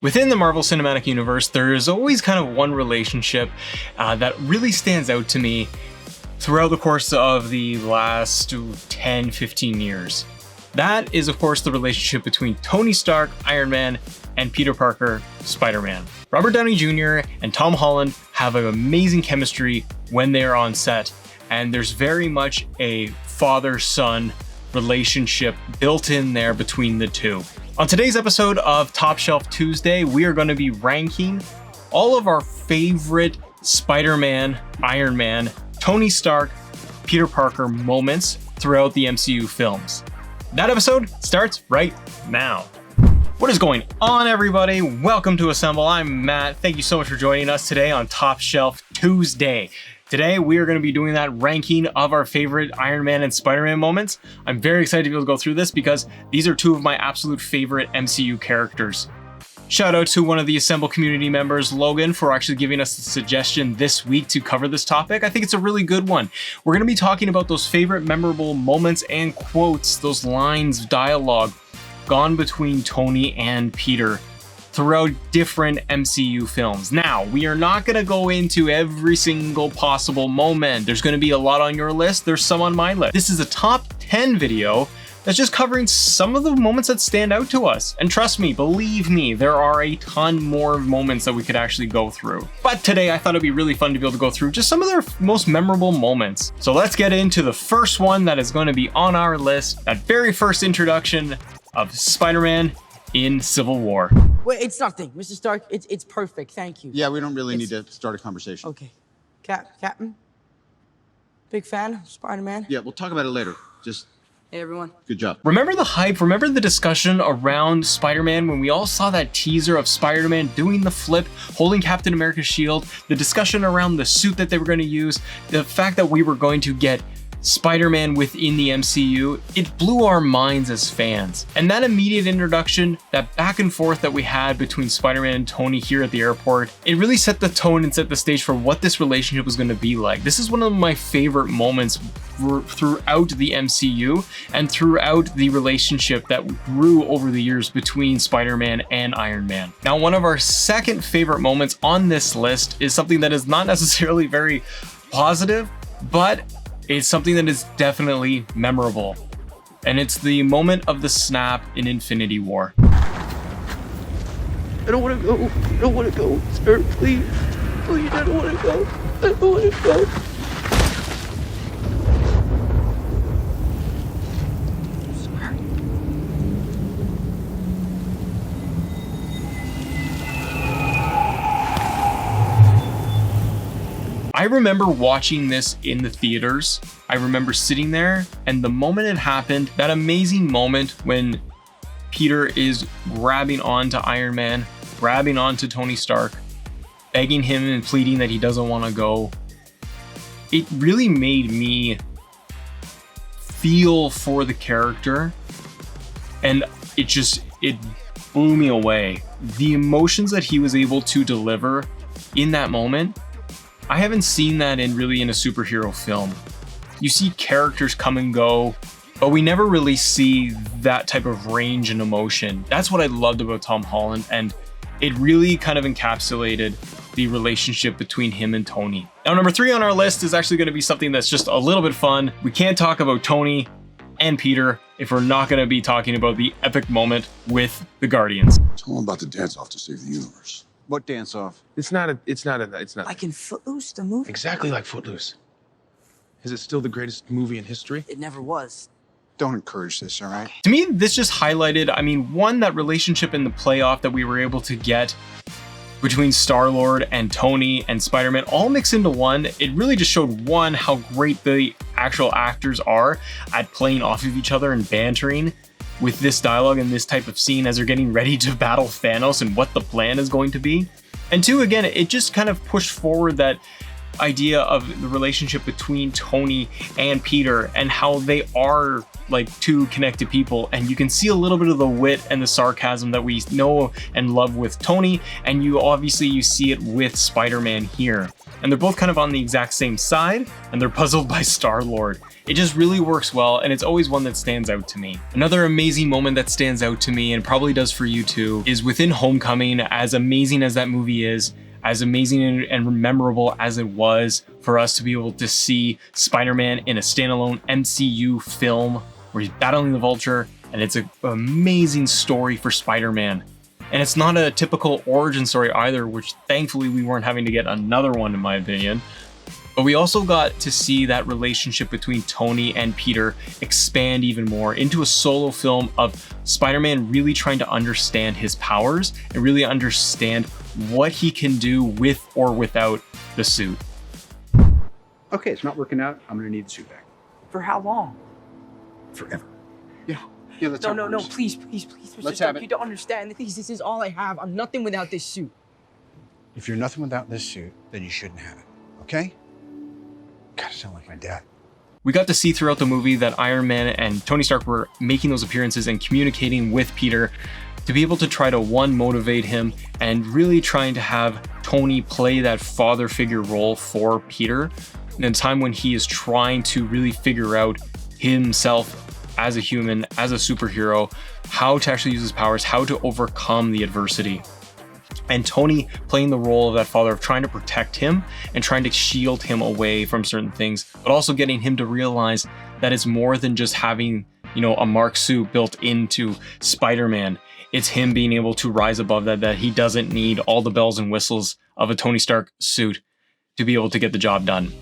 Within the Marvel Cinematic Universe, there is always kind of one relationship that really stands out to me throughout the course of the last 10, 15 years. That is, of course, the relationship between Tony Stark, Iron Man, and Peter Parker, Spider-Man. Robert Downey Jr. and Tom Holland have an amazing chemistry when they are on set, and there's very much a father-son relationship built in there between the two. On today's episode of Top Shelf Tuesday, we are going to be ranking all of our favorite Spider-Man, Iron Man, Tony Stark, Peter Parker moments throughout the MCU films. That episode starts right now. What is going on, everybody? Welcome to Assemble. I'm Matt. Thank you so much for joining us today on Top Shelf Tuesday. Today, we are going to be doing that ranking of our favorite Iron Man and Spider-Man moments. I'm very excited to be able to go through this because these are two of my absolute favorite MCU characters. Shout out to one of the Assemble community members, Logan, for actually giving us the suggestion this week to cover this topic. I think it's a really good one. We're going to be talking about those favorite memorable moments and quotes, those lines of dialogue gone between Tony and Peter throughout different MCU films. Now, we are not going to go into every single possible moment. There's going to be a lot on your list. There's some on my list. This is a top 10 video that's just covering some of the moments that stand out to us. And trust me, believe me, there are a ton more moments that we could actually go through. But today I thought it'd be really fun to be able to go through just some of their most memorable moments. So let's get into the first one that is going to be on our list. That very first introduction of Spider-Man in Civil War. Wait, it's nothing, Mr. Stark. It's perfect. Thank you. Yeah, we don't really need to start a conversation. Okay, Captain. Big fan of Spider-Man. Yeah, we'll talk about it later. Just Hey, everyone. good job. Remember the hype? Remember the discussion around Spider-Man when we all saw that teaser of Spider-Man doing the flip, holding Captain America's shield, the discussion around the suit that they were going to use, the fact that we were going to get Spider-Man within the MCU, it blew our minds as fans. And that immediate introduction, that back and forth that we had between Spider-Man and Tony here at the airport, it really set the tone and set the stage for what this relationship was going to be like. This is one of my favorite moments throughout the MCU and throughout the relationship that grew over the years between Spider-Man and Iron Man. Now, one of our second favorite moments on this list is something that is not necessarily very positive, but it's something that is definitely memorable. And it's the moment of the snap in Infinity War. I don't want to go. I don't want to go, sir. Please. Please, I don't want to go. I don't want to go. I remember watching this in the theaters. I remember sitting there, and the moment it happened, that amazing moment when Peter is grabbing onto Iron Man, grabbing onto Tony Stark, begging him and pleading that he doesn't want to go. It really made me feel for the character, and it blew me away. The emotions that he was able to deliver in that moment, I haven't seen that in a superhero film. You see characters come and go, but we never really see that type of range and emotion. That's what I loved about Tom Holland, and it really kind of encapsulated the relationship between him and Tony. Now, number 3 on our list is actually going to be something that's just a little bit fun. We can't talk about Tony and Peter if we're not going to be talking about the epic moment with the Guardians. Tell them about the dance-off to save the universe. What dance off? It's not. Like in Footloose, the movie? Exactly like Footloose. Is it still the greatest movie in history? It never was. Don't encourage this, all right? To me, this just highlighted, one, that relationship in the playoff that we were able to get between Star-Lord and Tony and Spider-Man all mixed into one. It really just showed, one, how great the actual actors are at playing off of each other and bantering with this dialogue and this type of scene as they're getting ready to battle Thanos and what the plan is going to be. And two, again, it just kind of pushed forward that idea of the relationship between Tony and Peter and how they are like two connected people, and you can see a little bit of the wit and the sarcasm that we know and love with Tony, and you see it with Spider-Man here. And they're both kind of on the exact same side, and they're puzzled by Star-Lord. It just really works well, and it's always one that stands out to me. Another amazing moment that stands out to me, and probably does for you too, is within Homecoming. As amazing as that movie is, as amazing and memorable as it was for us to be able to see Spider-Man in a standalone MCU film where he's battling the Vulture, and it's an amazing story for Spider-Man. And it's not a typical origin story either, which thankfully we weren't having to get another one in my opinion. But we also got to see that relationship between Tony and Peter expand even more into a solo film of Spider-Man really trying to understand his powers and really understand what he can do with or without the suit. Okay, it's not working out. I'm gonna need the suit back. For how long? Forever. Yeah, that's No, how it no, no, works. please, Mr. Let's Stark, have it. you don't understand. This is all I have. I'm nothing without this suit. If you're nothing without this suit, then you shouldn't have it, okay? God, I sound like my dad. We got to see throughout the movie that Iron Man and Tony Stark were making those appearances and communicating with Peter to be able to try to, one, motivate him, and really trying to have Tony play that father figure role for Peter in a time when he is trying to really figure out himself as a human, as a superhero, how to actually use his powers, how to overcome the adversity. And Tony playing the role of that father, of trying to protect him and trying to shield him away from certain things, but also getting him to realize that it's more than just having, a Mark suit built into Spider-Man. It's him being able to rise above that he doesn't need all the bells and whistles of a Tony Stark suit to be able to get the job done.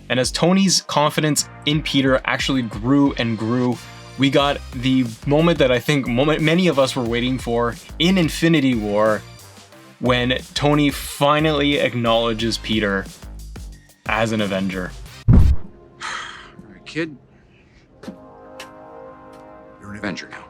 And as Tony's confidence in Peter actually grew and grew, we got the moment that I think many of us were waiting for in Infinity War, when Tony finally acknowledges Peter as an Avenger. All right, kid. You're an Avenger now.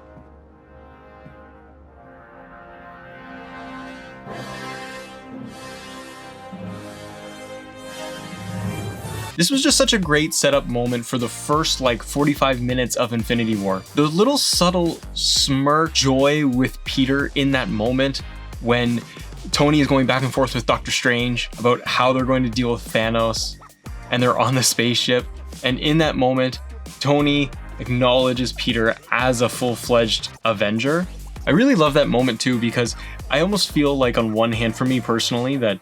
This was just such a great setup moment for the first 45 minutes of Infinity War. The little subtle smirk joy with Peter in that moment when Tony is going back and forth with Doctor Strange about how they're going to deal with Thanos, and they're on the spaceship. And in that moment, Tony acknowledges Peter as a full-fledged Avenger. I really love that moment too, because I almost feel like, on one hand, for me personally, that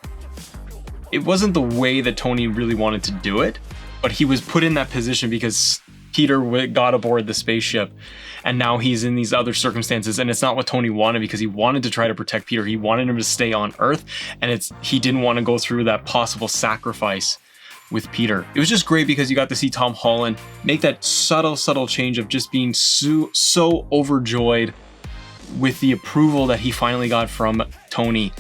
it wasn't the way that Tony really wanted to do it, but he was put in that position because Peter got aboard the spaceship, and now he's in these other circumstances, and it's not what Tony wanted, because he wanted to try to protect Peter. He wanted him to stay on Earth, and he didn't want to go through that possible sacrifice with Peter. It was just great because you got to see Tom Holland make that subtle change of just being so overjoyed with the approval that he finally got from Tony,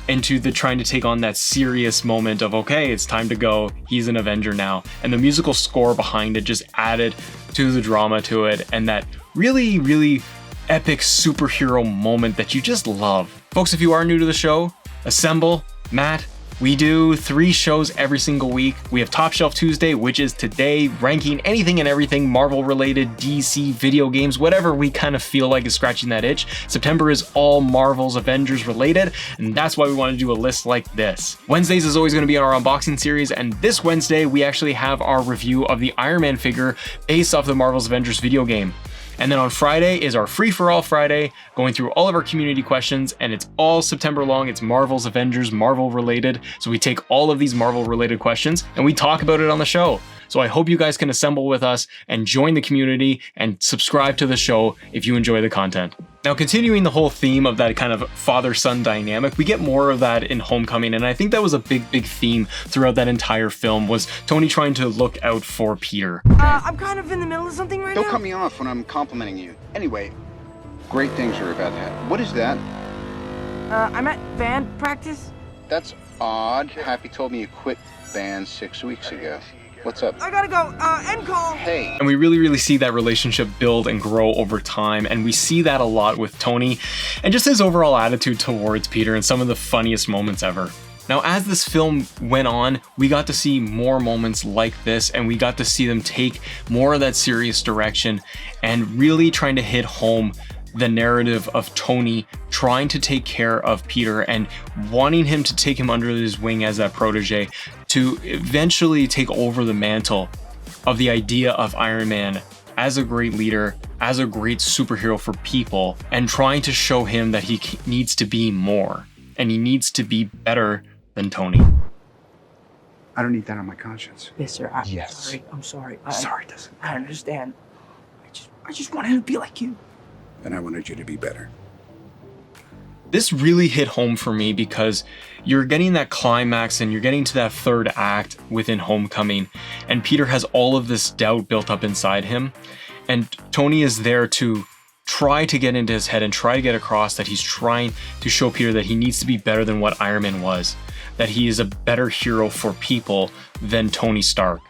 into the trying to take on that serious moment of, okay, it's time to go, he's an Avenger now. And the musical score behind it just added to the drama to it, and that really, really epic superhero moment that you just love. Folks, if you are new to the show, assemble, Matt. We do 3 shows every single week. We have Top Shelf Tuesday, which is today ranking anything and everything Marvel related, DC, video games, whatever we kind of feel like is scratching that itch. September is all Marvel's Avengers related, and that's why we want to do a list like this. Wednesdays is always going to be our unboxing series, and this Wednesday we actually have our review of the Iron Man figure based off the Marvel's Avengers video game. And then on Friday is our free-for-all Friday, going through all of our community questions, and it's all September long. It's Marvel's Avengers, Marvel related. So we take all of these Marvel related questions and we talk about it on the show. So I hope you guys can assemble with us and join the community and subscribe to the show if you enjoy the content. Now, continuing the whole theme of that kind of father-son dynamic, we get more of that in Homecoming, and I think that was a big theme throughout that entire film, was Tony trying to look out for Peter. I'm kind of in the middle of something right Don't now. cut me off when I'm complimenting you. Anyway, great things are about to happen. What is that? I'm at band practice. That's odd. Happy told me you quit band 6 weeks ago. What's up? I gotta go. End call. Hey. And we really see that relationship build and grow over time, and we see that a lot with Tony and just his overall attitude towards Peter in some of the funniest moments ever. Now, as this film went on, we got to see more moments like this, and we got to see them take more of that serious direction and really trying to hit home the narrative of Tony trying to take care of Peter and wanting him to take him under his wing as that protege to eventually take over the mantle of the idea of Iron Man as a great leader, as a great superhero for people, and trying to show him that he needs to be more and he needs to be better than Tony. I don't need that on my conscience. Yes, sir. Yes. I'm sorry. Sorry doesn't. I understand. I just wanted to be like you. And I wanted you to be better. This really hit home for me because you're getting that climax and you're getting to that third act within Homecoming, and Peter has all of this doubt built up inside him, and Tony is there to try to get into his head and try to get across that he's trying to show Peter that he needs to be better than what Iron Man was, that he is a better hero for people than Tony Stark,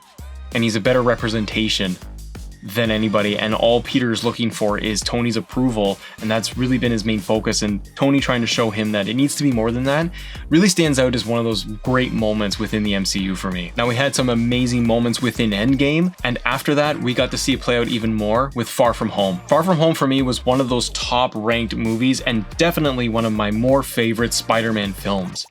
and he's a better representation than anybody, and all Peter's looking for is Tony's approval, and that's really been his main focus, and Tony trying to show him that it needs to be more than that really stands out as one of those great moments within the MCU for me. Now, we had some amazing moments within Endgame, and after that we got to see it play out even more with Far From Home. Far From Home for me was one of those top ranked movies and definitely one of my more favorite Spider-Man films.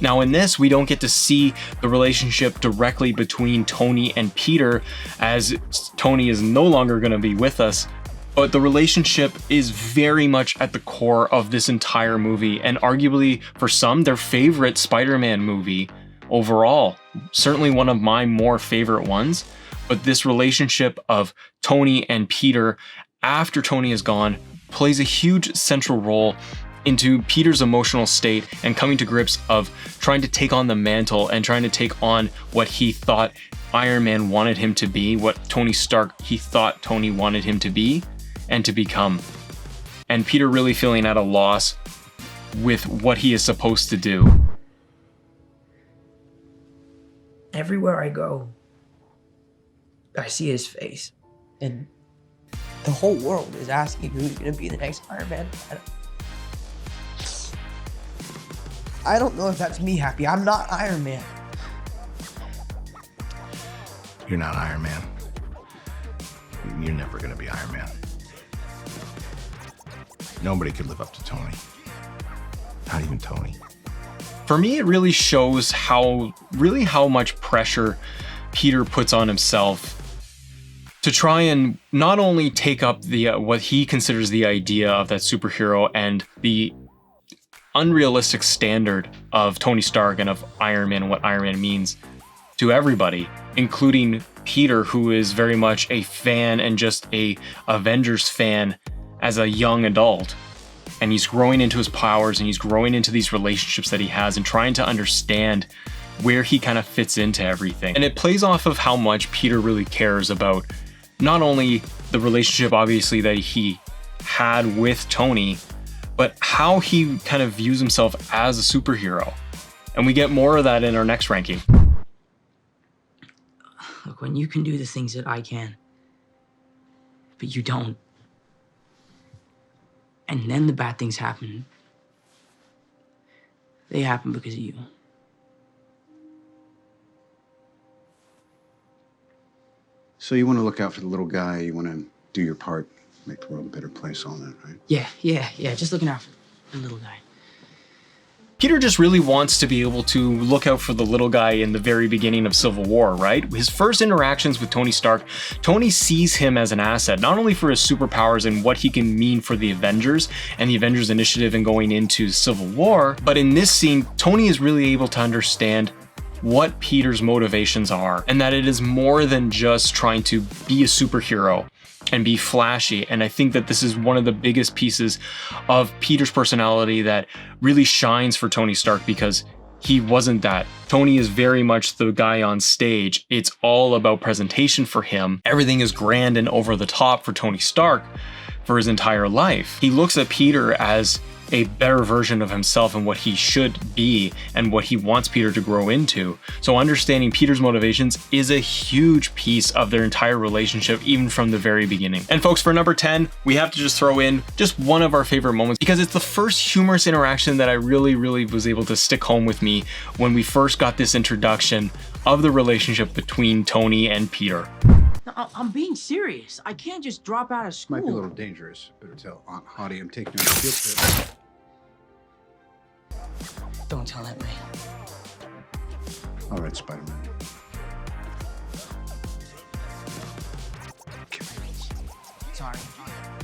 Now in this, we don't get to see the relationship directly between Tony and Peter, as Tony is no longer going to be with us, but the relationship is very much at the core of this entire movie, and arguably for some, their favorite Spider-Man movie overall. Certainly one of my more favorite ones, but this relationship of Tony and Peter after Tony is gone plays a huge central role into Peter's emotional state and coming to grips of trying to take on the mantle and trying to take on what he thought Iron Man wanted him to be, what Tony Stark he thought Tony wanted him to be and to become. And Peter really feeling at a loss with what he is supposed to do. Everywhere I go, I see his face. And the whole world is asking who's gonna be the next Iron Man. I don't know if that's me happy. I'm not Iron Man. You're not Iron Man. You're never gonna be Iron Man. Nobody could live up to Tony. Not even Tony. For me, it really shows how much pressure Peter puts on himself to try and not only take up the what he considers the idea of that superhero and the unrealistic standard of Tony Stark and of Iron Man and what Iron Man means to everybody, including Peter, who is very much a fan and just a Avengers fan as a young adult. And he's growing into his powers and he's growing into these relationships that he has and trying to understand where he kind of fits into everything. And it plays off of how much Peter really cares about not only the relationship, obviously, that he had with Tony, but how he kind of views himself as a superhero. And we get more of that in our next ranking. Look, when you can do the things that I can, but you don't, and then the bad things happen, they happen because of you. So you want to look out for the little guy, you want to do your part, make the world a better place, all that, right? Yeah, just looking out for the little guy. Peter just really wants to be able to look out for the little guy in the very beginning of Civil War, right? His first interactions with Tony Stark, Tony sees him as an asset, not only for his superpowers and what he can mean for the Avengers and the Avengers Initiative and going into Civil War, but in this scene, Tony is really able to understand what Peter's motivations are, and that it is more than just trying to be a superhero and be flashy. And I think that this is one of the biggest pieces of Peter's personality that really shines for Tony Stark, because he wasn't that. Tony is very much the guy on stage. It's all about presentation for him. Everything is grand and over the top for Tony Stark for his entire life. He looks at Peter as a better version of himself and what he should be and what he wants Peter to grow into. So understanding Peter's motivations is a huge piece of their entire relationship, even from the very beginning. And folks, for number 10, we have to just throw in just one of our favorite moments, because it's the first humorous interaction that I really was able to stick home with me when we first got this introduction of the relationship between Tony and Peter. I'm being serious. I can't just drop out of school. Might be a little dangerous. Better tell Aunt Hottie I'm taking her on a field trip. Don't tell Aunt May. All right, Spiderman. Sorry.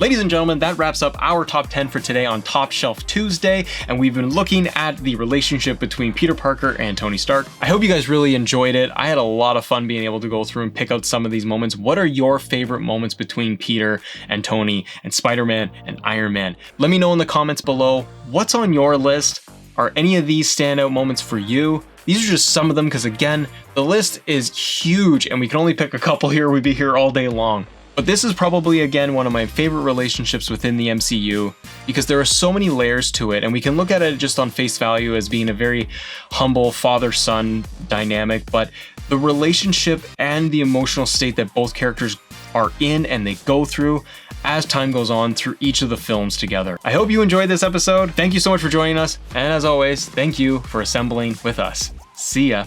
Ladies and gentlemen, that wraps up our top 10 for today on Top Shelf Tuesday, and we've been looking at the relationship between Peter Parker and Tony Stark. I hope you guys really enjoyed it. I had a lot of fun being able to go through and pick out some of these moments. What are your favorite moments between Peter and Tony and Spider-Man and Iron Man? Let me know in the comments below. What's on your list? Are any of these standout moments for you? These are just some of them, because again, the list is huge and we can only pick a couple here. We'd be here all day long. But this is probably, again, one of my favorite relationships within the MCU, because there are so many layers to it, and we can look at it just on face value as being a very humble father-son dynamic, but the relationship and the emotional state that both characters are in and they go through as time goes on through each of the films together. I hope you enjoyed this episode. Thank you so much for joining us, and as always, thank you for assembling with us. See ya.